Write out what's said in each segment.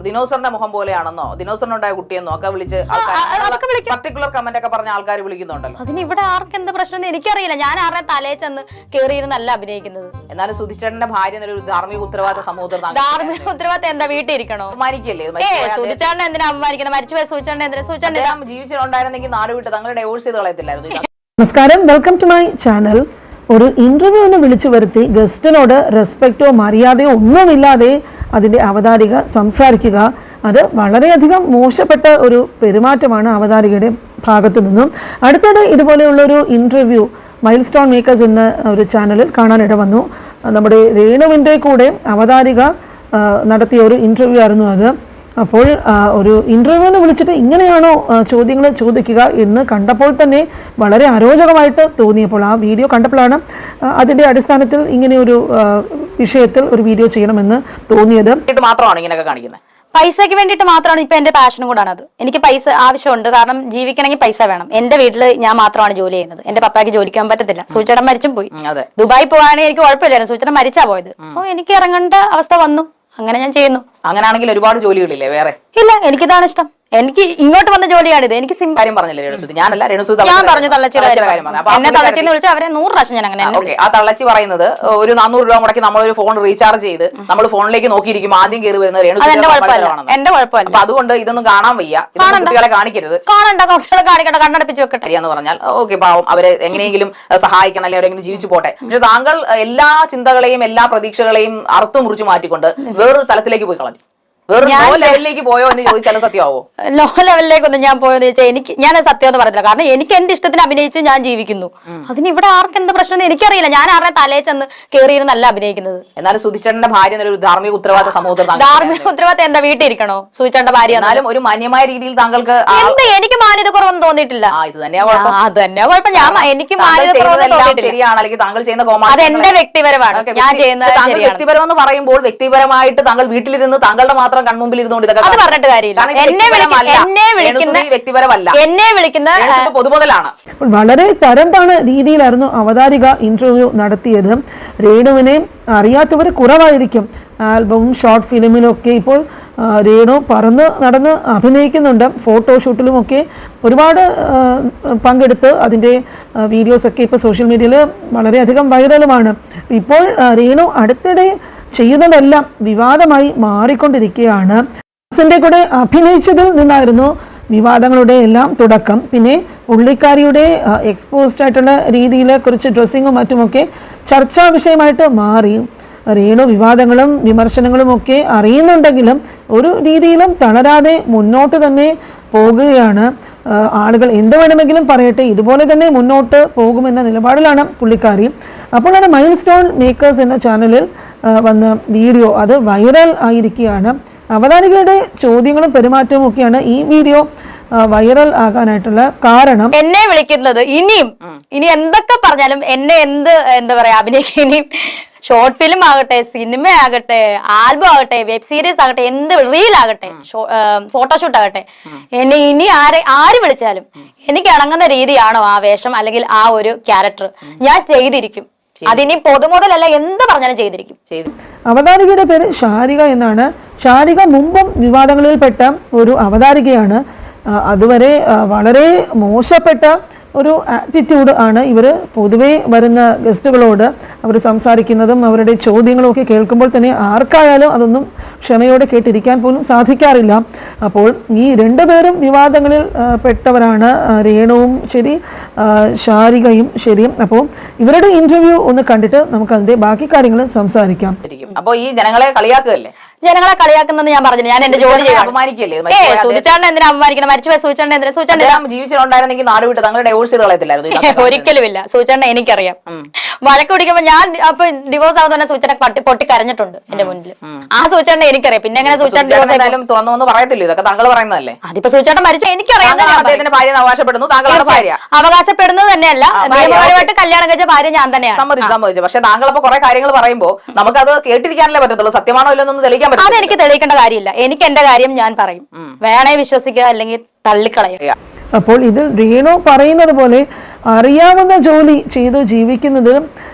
ദിനോസറിന്റെ മുഖം പോലെയാണെന്നോ ദിനോസറിനുണ്ടായ കുട്ടിയെന്നോ ഒക്കെ വിളിച്ച് പർട്ടിക്കുലർ കമന്റ് ഒക്കെ പറഞ്ഞ ആൾക്കാർ വിളിക്കുന്നുണ്ടല്ലോ. അതിന് ഇവിടെ ആർക്ക് എന്ത് പ്രശ്നം എനിക്കറിയില്ല. ഞാൻ ആരുടെ തലേ ചെന്ന് കയറിയിരുന്നല്ല അഭിനയിക്കുന്നത്. എന്നാലും സുധിച്ചേട്ടന്റെ ഭാര്യ എന്നൊരു ധാർമ്മിക ഉത്തരവാദിത്ത സമൂഹത്തിൽ ധാർമ്മിക ഉത്തരവാദിത്തം എന്താ വീട്ടിൽ ഇരിക്കണോ? അപമാനിക്കല്ലേ? സുധിച്ചേട്ടൻ എന്തിനാ അപമാനിക്കണം? മരിച്ചുപോയ സുധിച്ചേട്ടൻ എന്തിനാ? സുധിച്ചേട്ടൻ ജീവിച്ചിട്ടുണ്ടായിരുന്നെങ്കിൽ നാട് വിട്ട് തങ്ങൾ ഡൈവോഴ്സ് ചെയ്ത് കളയത്തില്ലായിരുന്നു. നമസ്കാരം, വെൽക്കം ടു മൈ ചാനൽ. ഒരു ഇന്റർവ്യൂവിന് വിളിച്ചു വരുത്തി ഗസ്റ്റിനോട് റെസ്പെക്റ്റോ മര്യാദയോ ഒന്നുമില്ലാതെ അതിൻ്റെ അവതാരിക സംസാരിക്കുക, അത് വളരെയധികം മോശപ്പെട്ട ഒരു പെരുമാറ്റമാണ് അവതാരികയുടെ ഭാഗത്തു നിന്നും. അടുത്തിടെ ഇതുപോലെയുള്ളൊരു ഇൻ്റർവ്യൂ മൈൽ സ്റ്റോൺ മേക്കേഴ്സ് എന്ന ഒരു ചാനലിൽ കാണാനിട വന്നു. നമ്മുടെ രേണുവിൻ്റെ കൂടെ അവതാരിക നടത്തിയ ഒരു ഇൻ്റർവ്യൂ ആയിരുന്നു അത്. അപ്പോൾ ഒരു ഇൻ്റർവ്യൂവിന് വിളിച്ചിട്ട് ഇങ്ങനെയാണോ ചോദ്യങ്ങൾ ചോദിക്കുക എന്ന് കണ്ടപ്പോൾ തന്നെ വളരെ അരോചകമായിട്ട് തോന്നിയപ്പോൾ ആ വീഡിയോ കണ്ടപ്പോഴാണ് അതിൻ്റെ അടിസ്ഥാനത്തിൽ ഇങ്ങനെയൊരു വിഷയത്തിൽ ഒരു വീഡിയോ ചെയ്യണമെന്ന് തോന്നിയത്. മാത്രമാണ് ഇങ്ങനെയൊക്കെ കാണിക്കുന്നത്. പൈസയ്ക്ക് വേണ്ടിയിട്ട് മാത്രമാണ്. ഇപ്പൊ എന്റെ പാഷനും കൂടാണ് അത്. എനിക്ക് പൈസ ആവശ്യമുണ്ട്, കാരണം ജീവിക്കണമെങ്കിൽ പൈസ വേണം. എന്റെ വീട്ടിൽ ഞാൻ മാത്രമാണ് ജോലി ചെയ്യുന്നത്. എന്റെ പപ്പായ്ക്ക് ജോലിക്കാൻ പറ്റത്തില്ല. സൂചിച്ചേട്ടൻ മരിച്ചും പോയി. ദുബായി പോവാണെങ്കിൽ എനിക്ക് കുഴപ്പമില്ലായിരുന്നു. സൂചിച്ചേട്ടൻ മരിച്ചാ പോയത്. സോ എനിക്ക് ഇറങ്ങേണ്ട അവസ്ഥ വന്നു. അങ്ങനെ ഞാൻ ചെയ്യുന്നു. അങ്ങനെയാണെങ്കിൽ ഒരുപാട് ജോലികളില്ലേ വേറെ? ഇല്ല, എനിക്കിതാണ് ഇഷ്ടം. എനിക്ക് ഇങ്ങോട്ട് വന്ന ജോലിയാണിത്. എനിക്ക് കാര്യം പറഞ്ഞില്ലേ രേണുസുതി? ഞാനല്ല, രേണുസുതി ഞാൻ പറഞ്ഞു തള്ളച്ചിയുടെ കാര്യം. എന്നെ തള്ളച്ചിന്ന് വിളിച്ചാൽ അവരെ 100 പ്രാവശ്യം ഞാൻ അങ്ങനെ. ആ തള്ളച്ചി പറയുന്നത് ഒരു 400 രൂപ മുടക്കി നമ്മളൊരു ഫോൺ റീചാർജ് ചെയ്ത് നമ്മൾ ഫോണിലേക്ക് നോക്കിയിരിക്കും ആദ്യം കയറി വരുന്നത് രേണുസുതി. എന്റെ കുഴപ്പമില്ല. അപ്പൊ അതുകൊണ്ട് ഇതൊന്നും കാണാൻ വയ്യ, കുട്ടികളെ കാണിക്കരുത്. കാണണ്ട, കുട്ടികളെ കാണിക്കട്ടെ, കണ്ണടപ്പിച്ച് വെക്കട്ടെ എന്ന് പറഞ്ഞാൽ ഓക്കെ, പാവം അവരെ എങ്ങനെയെങ്കിലും സഹായിക്കണം, അല്ലെങ്കിൽ അവരെങ്ങനെ ജീവിച്ചു പോട്ടെ. പക്ഷെ താങ്കൾ എല്ലാ ചിന്തകളെയും എല്ലാ പ്രതീക്ഷകളെയും അറുത്തു മുറിച്ചു മാറ്റിക്കൊണ്ട് വേറൊരു തലത്തിലേക്ക് പോയി കളഞ്ഞു. ലോ ലെവലിലേക്ക് പോയോ എന്ന് ചോദിച്ചാൽ സത്യമാവോ? ലോ ലെവലിലേക്കൊന്നും ഞാൻ പോയെന്ന് ചോദിച്ചാൽ ഞാൻ സത്യം എന്ന് പറഞ്ഞില്ല. കാരണം എനിക്ക് എന്റെ ഇഷ്ടത്തിന് അഭിനയിച്ച് ഞാൻ ജീവിക്കുന്നു. അതിന് ഇവിടെ ആർക്ക് എന്ത് പ്രശ്നം എനിക്കറിയില്ല. ഞാൻ ആരുടെ തലേ ചെന്ന് കയറിയിരുന്നല്ല അഭിനയിക്കുന്നത്. എന്നാലും സുധിച്ചേട്ടന്റെ ഭാര്യ എന്നൊരു ധാർമ്മിക ഉത്തരവാദിത്ത സമൂഹത്തിൽ ധാർമ്മിക ഉത്തരവാദിത്തം എന്താ വീട്ടിൽ ഇരിക്കണോ? സുധിച്ചേട്ടന്റെ ഭാര്യ എന്നാലും ഒരു മാന്യമായ രീതിയിൽ താങ്കൾക്ക് എന്ത് എനിക്ക് മാന്യത കുറവൊന്നും തോന്നിയിട്ടില്ല. ഇത് തന്നെയാ കുഴപ്പം. അത് തന്നെയാ കുഴപ്പം. ഞാൻ എനിക്ക് മാന്യത കുറവൊന്നും തോന്നിയിട്ടില്ല. ശരിയാണ്, അല്ലെങ്കിൽ താങ്കൾ ചെയ്യുന്ന അത് എന്റെ വ്യക്തിപരമാണ്. ഞാൻ ചെയ്യുന്നത് വ്യക്തിപരം എന്ന് പറയുമ്പോൾ വ്യക്തിപരമായിട്ട് താങ്കൾ വീട്ടിലിരുന്ന് താങ്കളുടെ മാത്രം കൺമുമ്പിൽ ഇരുന്നുകൊണ്ട് അത് പറഞ്ഞിട്ട് കാര്യമില്ല. എന്നെ വിളിക്കുന്ന പൊതുമുതലാണ്. വളരെ തരംതാണ രീതിയിലായിരുന്നു അവതാരിക ഇന്റർവ്യൂ നടത്തിയത്. രേണുവിനെ അറിയാത്തവർ കുറവായിരിക്കും. ആൽബവും ഷോർട്ട് ഫിലിമിലൊക്കെ ഇപ്പോൾ രേണു പറന്ന് നടന്ന് അഭിനയിക്കുന്നുണ്ട്. ഫോട്ടോഷൂട്ടിലുമൊക്കെ ഒരുപാട് പങ്കെടുത്ത് അതിൻ്റെ വീഡിയോസൊക്കെ ഇപ്പോൾ സോഷ്യൽ മീഡിയയിൽ വളരെയധികം വൈറലുമാണ്. ഇപ്പോൾ രേണു അടുത്തിടെ ചെയ്യുന്നതെല്ലാം വിവാദമായി മാറിക്കൊണ്ടിരിക്കുകയാണ്. ന്റെ കൂടെ അഭിനയിച്ചതിൽ നിന്നായിരുന്നു വിവാദങ്ങളുടെ എല്ലാം തുടക്കം. പിന്നെ പുള്ളിക്കാരിയുടെ എക്സ്പോസ്ഡ് ആയിട്ടുള്ള രീതിയിലെ കുറിച്ച് ഡ്രസ്സിങ്ങും മറ്റുമൊക്കെ ചർച്ചാ വിഷയമായിട്ട് മാറി. രേണു വിവാദങ്ങളും വിമർശനങ്ങളും ഒക്കെ അറിയുന്നുണ്ടെങ്കിലും ഒരു രീതിയിലും തളരാതെ മുന്നോട്ട് തന്നെ പോകുകയാണ്. ആളുകൾ എന്ത് വേണമെങ്കിലും പറയട്ടെ, ഇതുപോലെ തന്നെ മുന്നോട്ട് പോകുമെന്ന നിലപാടിലാണ് പുള്ളിക്കാരി. അപ്പോഴാണ് മൈൽ സ്റ്റോൺ മേക്കേഴ്സ് എന്ന ചാനലിൽ വന്ന വീഡിയോ അത് വൈറൽ ആയിരിക്കുകയാണ്. അവതാരികയുടെ ചോദ്യങ്ങളും പെരുമാറ്റവും ഒക്കെയാണ് ഈ വീഡിയോ വൈറൽ ആകാനായിട്ടുള്ള കാരണം. എന്നെ വിളിക്കുന്നത് ഇനി എന്തൊക്കെ പറഞ്ഞാലും എന്നെ എന്താ പറയാ അഭിനയിക്കും. ഇനിയും ഷോർട്ട് ഫിലിം ആകട്ടെ, സിനിമ ആകട്ടെ, ആൽബം ആകട്ടെ, വെബ് സീരീസ് ആകട്ടെ, എന്ത് റീൽ ആകട്ടെ, ഫോട്ടോഷൂട്ട് ആകട്ടെ, എന്നെ ഇനി ആര് വിളിച്ചാലും എനിക്ക് ഇണങ്ങുന്ന രീതിയാണോ ആ വേഷം അല്ലെങ്കിൽ ആ ഒരു ക്യാരക്ടർ ഞാൻ ചെയ്തിരിക്കും. അതിനി പൊതുമുതലല്ല, എന്ത് പറഞ്ഞാലും ചെയ്തിരിക്കും. അവതാരികയുടെ പേര് ഷാരിക എന്നാണ്. ഷാരിക മുമ്പും വിവാദങ്ങളിൽപ്പെട്ട ഒരു അവതാരികയാണ്. അതുവരെ വളരെ മോശപ്പെട്ട ഒരു ആറ്റിറ്റ്യൂഡ് ആണ് ഇവർ പൊതുവേ വരുന്ന ഗസ്റ്റുകളോട് അവർ സംസാരിക്കുന്നതും അവരുടെ ചോദ്യങ്ങളും ഒക്കെ കേൾക്കുമ്പോൾ തന്നെ ആർക്കായാലും അതൊന്നും ക്ഷമയോടെ കേട്ടിരിക്കാൻ പോലും സാധിക്കാറില്ല. അപ്പോൾ ഈ രണ്ടുപേരും വിവാദങ്ങളിൽ പെട്ടവരാണ്, രേണുവും ശരി ഷാരികയും ശരിയും. അപ്പോൾ ഇവരുടെ ഇന്റർവ്യൂ ഒന്ന് കണ്ടിട്ട് നമുക്ക് അതിന്റെ ബാക്കി കാര്യങ്ങൾ സംസാരിക്കാം. അപ്പോൾ ഈ ജനങ്ങളെ കളിയാക്കുകയല്ലേ? ജനങ്ങളെ കളിയാക്കുന്നത് ഞാൻ പറഞ്ഞു. ഞാൻ എന്റെ ജോലി അപമാനിക്കല്ലേ? സുധിച്ചേട്ടൻ എന്തിനാ അപമാനിക്കണം? മരിച്ചുപോയ സൂചിച്ചേട്ടൻ എന്തിനാ? സൂചിച്ചേട്ടൻ ജീവിച്ചിട്ടുണ്ടായിരുന്നെങ്കിൽ നാട് വിട്ട് തങ്ങൾ ഡൈവോഴ്സ് ചെയ്ത് കളയത്തില്ലായിരുന്നു. ഒരിക്കലും ഇല്ല. സൂചിച്ചേട്ടൻ എനിക്കറിയാം. വഴക്ക് പിടിക്കുമ്പോ ഞാൻ അപ്പൊ ഡിവോഴ്സ് ആകുന്ന സൂചിച്ചേട്ടൻ പൊട്ടി കരഞ്ഞിട്ടുണ്ട് എന്റെ മുന്നിൽ. ആ സൂചിച്ചേട്ടൻ എനിക്കറിയാം. പിന്നെ എങ്ങനെ സൂചിച്ചേട്ടൻ തുറന്നു പറയത്തില്ല? ഇതൊക്കെ താങ്കൾ പറയുന്നതല്ലേ? അതിപ്പോ സൂചിച്ചേട്ടൻ മരിച്ച എനിക്കറിയാം. അദ്ദേഹത്തിന്റെ ഭാര്യ അവകാശപ്പെടുന്നു, താങ്കളുടെ ഭാര്യ അവകാശപ്പെടുന്നത് തന്നെയല്ല, നിയമപരമായിട്ട് കല്യാണം കഴിച്ച ഭാര്യ ഞാൻ തന്നെയാണ്. സമ്മതിച്ചു. പക്ഷെ താങ്കൾ അപ്പൊ കുറെ കാര്യങ്ങൾ പറയുമ്പോൾ നമുക്കത് കേട്ടിരിക്കാനല്ലേ പറ്റത്തുള്ളൂ. സത്യമാണോ ഇല്ലെന്നൊന്നും തെളിയിക്കാൻ പറ്റും. അതെനിക്ക് തെളിയിക്കേണ്ട കാര്യമില്ല. എനിക്ക് എന്റെ കാര്യം ഞാൻ പറയും. വേണേ വിശ്വസിക്കുക, അല്ലെങ്കിൽ തള്ളിക്കളയുക. അപ്പോൾ ഇതിൽ രേണു പറയുന്നത് പോലെ അറിയാവുന്ന ജോലി ചെയ്തു ജീവിക്കുന്നത്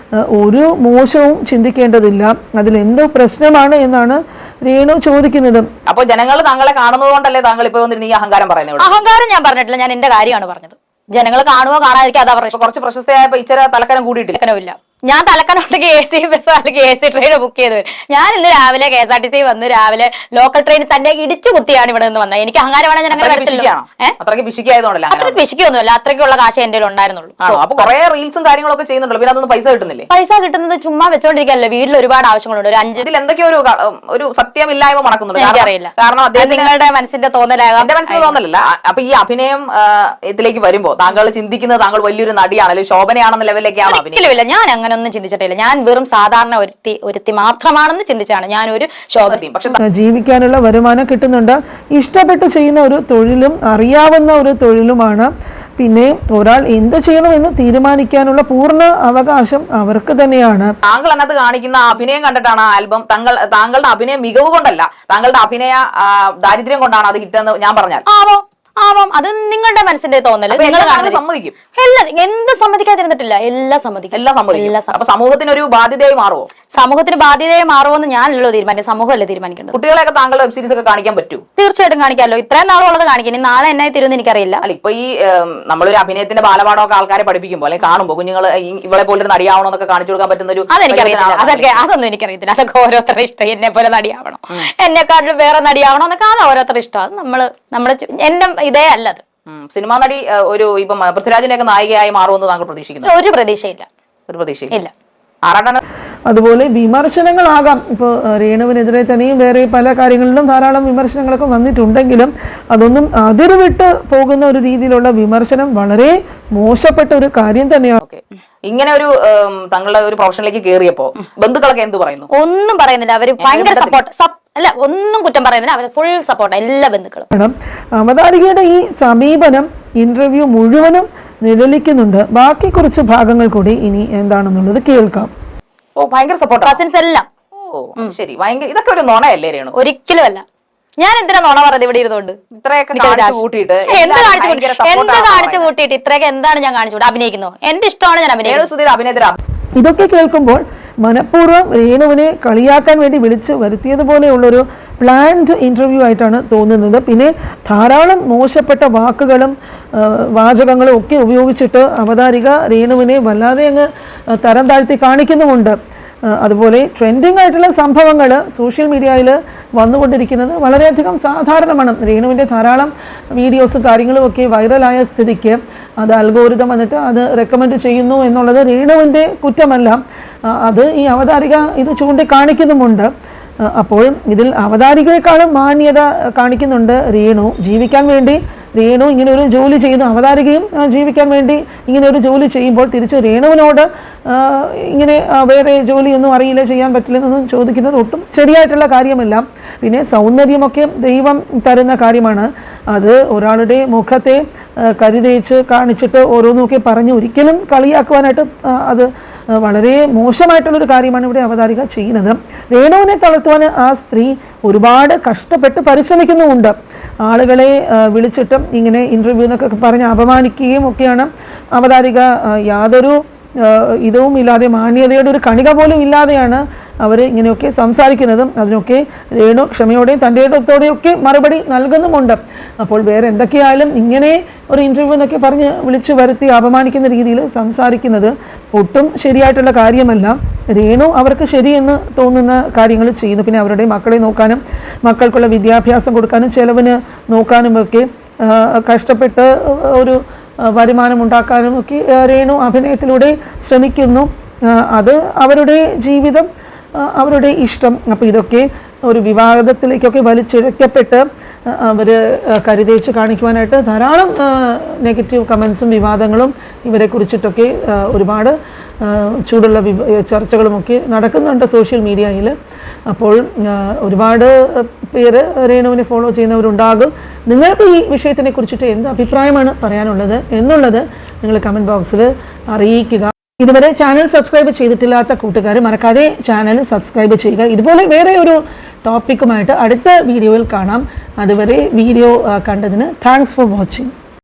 ഒരു മോശവും ചിന്തിക്കേണ്ടതില്ല. അതിലെന്തോ പ്രശ്നമാണ് എന്നാണ് രേണു ചോദിക്കുന്നത്. അപ്പൊ ജനങ്ങൾ താങ്കളെ കാണുന്നത് കൊണ്ടല്ലേ താങ്കൾ ഇപ്പൊ വന്നിരുന്ന ഈ അഹങ്കാരം പറയുന്നത്? അഹങ്കാരം ഞാൻ പറഞ്ഞിട്ടില്ല, ഞാൻ എന്റെ കാര്യമാണ് പറഞ്ഞത്. ജനങ്ങൾ കാണുമോ കാണാതിരിക്കും, അതാ പ്രശ്നം. കുറച്ച് പ്രശസ്തയായപ്പോ ഇച്ചിരി തലക്കനം കൂടിയിട്ടില്ല. ഞാൻ തലക്കനോട്ടേക്ക് AC ബസ് അല്ലെങ്കിൽ AC ട്രെയിൻ ബുക്ക് ചെയ്ത് വരും. ഞാൻ ഇന്ന് രാവിലെ KSRTC വന്ന് രാവിലെ ലോക്കൽ ട്രെയിൻ തന്നെ ഇടിച്ചു കുത്തിയാണ് ഇവിടെ നിന്ന് വന്നത്. എനിക്ക് അഹങ്കാരമാണ്, ഞാൻ അങ്ങനെ അത്രയ്ക്ക് പിശിക്കായതുകൊണ്ടല്ല. അത്രയ്ക്ക് പിശിക്കൊന്നുമല്ല, അത്രയ്ക്കുള്ള കാശ് എന്റെ ഉണ്ടായിരുന്നുള്ളൂ. അപ്പൊ കുറെ റീൽസും കാര്യങ്ങളൊക്കെ ചെയ്യുന്നുണ്ടല്ലോ, പിന്നെ അതൊന്നും പൈസ കിട്ടുന്നില്ലേ? പൈസ കിട്ടുന്നത് ചുമ്മാ വെച്ചോണ്ടിരിക്കല്ലോ, വീട്ടിൽ ഒരുപാട് ആവശ്യങ്ങളുണ്ട്. ഒരു 5 ഇതിൽ എന്തൊക്കെയോ ഒരു സത്യമില്ലായ്മ മണക്കുന്നുണ്ട്. എനിക്കറിയില്ല, കാരണം നിങ്ങളുടെ മനസ്സിന്റെ തോന്നലാകാം. എന്റെ മനസ്സിൽ തോന്നലല്ല. അപ്പൊ ഈ അഭിനയം ഇതിലേക്ക് വരുമ്പോ താങ്കൾ ചിന്തിക്കുന്നത് താങ്കൾ വലിയൊരു നടിയാണ്, അല്ലെങ്കിൽ ശോഭനയാണെന്ന ലെവലിലേക്കാണ്? ഒരിക്കലുമില്ല, ഞാൻ അങ്ങനൊന്നും ചിന്തിച്ചിട്ടില്ല. ഞാൻ വെറും സാധാരണ ഒരുത്തി മാത്രമാണെന്ന് ചിന്തിച്ചാണ് ഞാൻ ഒരു ശോഭനയും. പക്ഷെ ജീവിക്കാനുള്ള വരുമാനം കിട്ടുന്നുണ്ട്, ഇഷ്ടപ്പെട്ട് ചെയ്യുന്ന ഒരു തൊഴിലും അറിയാവുന്ന ഒരു തൊഴിലുമാണ്. പിന്നെ ഒരാൾ എന്ത് ചെയ്യണമെന്ന് തീരുമാനിക്കാനുള്ള പൂർണ്ണ അവകാശം അവർക്ക് തന്നെയാണ്. താങ്കൾ അതിനകത്ത് കാണിക്കുന്ന അഭിനയം കണ്ടിട്ടാണ് ആൽബം, താങ്കളുടെ അഭിനയ മികവ് കൊണ്ടല്ല, താങ്കളുടെ അഭിനയ ദാരിദ്ര്യം കൊണ്ടാണ് അത് ഹിറ്റെന്ന് ഞാൻ പറഞ്ഞാൽ ആവാം, അത് നിങ്ങളുടെ മനസ്സിന്റെ തോന്നല്. നിങ്ങൾ സമ്മതിക്കും? എന്ത് സമ്മതിക്കാതിരുന്നിട്ടില്ല, എല്ലാം സമ്മതിക്കും. അപ്പൊ സമൂഹത്തിന് ഒരു ബാധ്യതയായി മാറുമോ? സമൂഹത്തിന് ബാധ്യതയായി മാറുമെന്ന് ഞാനല്ലോ തീരുമാനിക്കും, സമൂഹമല്ലേ തീരുമാനിക്കേണ്ടത്. കുട്ടികളെയൊക്കെ താങ്കളുടെ വെബ് സീരീസ് ഒക്കെ കാണിക്കാൻ പറ്റൂ? തീർച്ചയായിട്ടും കാണിക്കാമല്ലോ, ഇത്രയും നാളുള്ളത് കാണിക്കും. ഇനി നാളെ എന്നായി തരുമെന്ന് എനിക്കറിയില്ല. അല്ല, ഇപ്പൊ ഈ നമ്മളൊരു അഭിനയത്തിന്റെ ബാലപാഠമൊക്കെ ആൾക്കാരെ പഠിപ്പിക്കുമ്പോൾ അല്ലെങ്കിൽ കാണുമ്പോൾ കുഞ്ഞുങ്ങൾ ഇവളെ പോലെ നടിയാവണോ എന്നൊക്കെ കാണിച്ചു കൊടുക്കാൻ പറ്റുന്ന ഒരു അതെനിക്കറിയത്തില്ല. അതൊന്നും എനിക്കറിയത്തില്ല. അതൊക്കെ ഓരോരുത്തരുടെ ഇഷ്ടം. എന്നെ പോലെ നടിയാവണം, എന്നെക്കാട്ടിലും വേറെ നടിയാവണോ എന്നൊക്കെ അത് ഓരോരുത്തരുടെ ഇഷ്ടമാണ്. നമ്മുടെ എന്റെ ഇതേ അല്ലത്. സിനിമാ നടി ഇപ്പം പൃഥ്വിരാജിനെയൊക്കെ നായികയായി മാറുമെന്ന് താങ്കൾ പ്രതീക്ഷിക്കുന്നു? ഒരു പ്രതീക്ഷയില്ല. അതുപോലെ വിമർശനങ്ങളാകാം. ഇപ്പോൾ രേണുവിനെതിരെ തന്നെയും വേറെ പല കാര്യങ്ങളിലും ധാരാളം വിമർശനങ്ങളൊക്കെ വന്നിട്ടുണ്ടെങ്കിലും അതൊന്നും അതിരുവിട്ട് പോകുന്ന ഒരു രീതിയിലുള്ള വിമർശനം വളരെ മോശപ്പെട്ട ഒരു കാര്യം തന്നെയാണ്. ഇങ്ങനെ ഒരു തങ്ങളുടെ ഒരു പ്രൊഫഷനിലേക്ക് കയറിയപ്പോ ബന്ധുക്കളൊക്കെ എന്ത് പറയുന്നു? ഒന്നും പറയുന്നില്ല, അവര് ഭയങ്കര സപ്പോർട്ട്. അല്ല, ഒന്നും കുറ്റം പറയുന്നില്ല, അവര് ഫുൾ സപ്പോർട്ട്, എല്ലാ ബന്ധുക്കളും. അവതാരികയുടെ ഈ സമീപനം ഇന്റർവ്യൂ മുഴുവനും നിഴലിക്കുന്നുണ്ട്. ബാക്കി കുറച്ച് ഭാഗങ്ങൾ കൂടി ഇനി എന്താണെന്നുള്ളത് കേൾക്കാം. ഭയങ്കര സപ്പോർട്ട്, കസിൻസ് എല്ലാം. ശരി, ഭയങ്കര. ഇതൊക്കെ ഒരു നുണയല്ലേ രേണു? ഒരിക്കലും അല്ല. ഞാൻ എന്തിനാ നുണ പറയുന്നത് ഇവിടെ ഇരുന്നുകൊണ്ട്? ഇത്രയൊക്കെ എന്ത് കാണിച്ചു കൂട്ടിയിട്ട് ഇത്രയൊക്കെ എന്താണ് ഞാൻ കാണിച്ചു കൂട്ടി? അഭിനയിക്കുന്നു, എന്റെ ഇഷ്ടമാണ്, ഞാൻ അഭിനയിക്കുന്നു. ഇതൊക്കെ കേൾക്കുമ്പോൾ മനഃപൂർവ്വം രേണുവിനെ കളിയാക്കാൻ വേണ്ടി വിളിച്ചു വരുത്തിയതുപോലെയുള്ളൊരു പ്ലാൻഡ് ഇന്റർവ്യൂ ആയിട്ടാണ് തോന്നുന്നത്. പിന്നെ ധാരാളം മോശപ്പെട്ട വാക്കുകളും വാചകങ്ങളും ഒക്കെ ഉപയോഗിച്ചിട്ട് അവതാരിക രേണുവിനെ വല്ലാതെ അങ്ങ് തരം താഴ്ത്തി കാണിക്കുന്നുമുണ്ട്. അതുപോലെ ട്രെൻഡിങ് ആയിട്ടുള്ള സംഭവങ്ങൾ സോഷ്യൽ മീഡിയയിൽ വന്നുകൊണ്ടിരിക്കുന്നത് വളരെയധികം സാധാരണമാണ്. രേണുവിൻ്റെ ധാരാളം വീഡിയോസും കാര്യങ്ങളും ഒക്കെ വൈറലായ സ്ഥിതിക്ക് അത് അൽഗോരിതം വന്നിട്ട് അത് റെക്കമെൻഡ് ചെയ്യുന്നു എന്നുള്ളത് രേണുവിൻ്റെ കുറ്റമല്ല, അത് ഈ അവതാരിക ഇത് ചൂണ്ടിക്കാണിക്കുന്നുമുണ്ട്. അപ്പോൾ ഇതിൽ അവതാരികയെക്കാളും മാന്യത കാണിക്കുന്നുണ്ട് രേണു. ജീവിക്കാൻ വേണ്ടി രേണു ഇങ്ങനെ ഒരു ജോലി ചെയ്യുന്നു, അവതാരികയും ജീവിക്കാൻ വേണ്ടി ഇങ്ങനെ ഒരു ജോലി ചെയ്യുമ്പോൾ തിരിച്ച് രേണുവിനോട് ഇങ്ങനെ വേറെ ജോലിയൊന്നും അറിയില്ല, ചെയ്യാൻ പറ്റില്ലെന്നൊന്നും ചോദിക്കുന്നത് ഒട്ടും ശരിയായിട്ടുള്ള കാര്യമല്ല. പിന്നെ സൗന്ദര്യമൊക്കെ ദൈവം തരുന്ന കാര്യമാണ്. അത് ഒരാളുടെ മുഖത്തെ കരുതേച്ച് കാണിച്ചിട്ട് ഓരോന്നൊക്കെ പറഞ്ഞ് ഒരിക്കലും കളിയാക്കുവാനായിട്ട് അത് വളരെ മോശമായിട്ടുള്ളൊരു കാര്യമാണ് ഇവിടെ അവതാരിക ചെയ്യുന്നത്. രേണുവിനെ തളർത്തുവാൻ ആ സ്ത്രീ ഒരുപാട് കഷ്ടപ്പെട്ട് പരിശ്രമിക്കുന്നുമുണ്ട്. ആളുകളെ വിളിച്ചിട്ടും ഇങ്ങനെ ഇൻ്റർവ്യൂ എന്നൊക്കെ പറഞ്ഞ് അപമാനിക്കുകയും ഒക്കെയാണ് അവതാരിക. യാതൊരു ഇതവും ഇല്ലാതെ, മാന്യതയുടെ ഒരു കണിക പോലും ഇല്ലാതെയാണ് അവർ ഇങ്ങനെയൊക്കെ സംസാരിക്കുന്നതും. അതിനൊക്കെ രേണു ക്ഷമയോടെയും തൻ്റെ ഇടത്തോടെയൊക്കെ മറുപടി നൽകുന്നുമുണ്ട്. അപ്പോൾ വേറെ എന്തൊക്കെയായാലും ഇങ്ങനെ ഒരു ഇൻ്റർവ്യൂ എന്നൊക്കെ പറഞ്ഞ് വിളിച്ചു വരുത്തി അപമാനിക്കുന്ന രീതിയിൽ സംസാരിക്കുന്നത് ഒട്ടും ശരിയായിട്ടുള്ള കാര്യമല്ല. രേണു അവർക്ക് ശരിയെന്ന് തോന്നുന്ന കാര്യങ്ങൾ ചെയ്യുന്നു. പിന്നെ അവരുടെ മക്കളെ നോക്കാനും മക്കൾക്കുള്ള വിദ്യാഭ്യാസം കൊടുക്കാനും ചെലവിന് നോക്കാനുമൊക്കെ കഷ്ടപ്പെട്ട് ഒരു വരുമാനം ഉണ്ടാക്കാനും ഒക്കെ രേണു അഭിനയത്തിലൂടെ ശ്രമിക്കുന്നു. അത് അവരുടെ ജീവിതം, അവരുടെ ഇഷ്ടം. അപ്പോൾ ഇതൊക്കെ ഒരു വിവാദത്തിലേക്കൊക്കെ വലിച്ചിഴക്കപ്പെട്ട് അവർ കരുതേച്ച് കാണിക്കുവാനായിട്ട് ധാരാളം നെഗറ്റീവ് കമൻസും വിവാദങ്ങളും ഇവരെ കുറിച്ചിട്ടൊക്കെ ഒരുപാട് ചൂടുള്ള ചർച്ചകളുമൊക്കെ നടക്കുന്നുണ്ട് സോഷ്യൽ മീഡിയയിൽ. അപ്പോൾ ഒരുപാട് പേര് രേണുവിനെ ഫോളോ ചെയ്യുന്നവരുണ്ടാകും. നിങ്ങൾക്ക് ഈ വിഷയത്തിനെ കുറിച്ചിട്ട് എന്ത് അഭിപ്രായമാണ് പറയാനുള്ളത് എന്നുള്ളത് നിങ്ങൾ കമൻറ്റ് ബോക്സിൽ അറിയിക്കുക. ഇതുവരെ ചാനൽ സബ്സ്ക്രൈബ് ചെയ്തിട്ടില്ലാത്ത കൂട്ടുകാർ മറക്കാതെ ചാനൽ സബ്സ്ക്രൈബ് ചെയ്യുക. ഇതുപോലെ വേറെ ഒരു ടോപ്പിക്കുമായിട്ട് അടുത്ത വീഡിയോയിൽ കാണാം. അതുവരെ വീഡിയോ കണ്ടതിന് താങ്ക്സ് ഫോർ വാച്ചിങ്.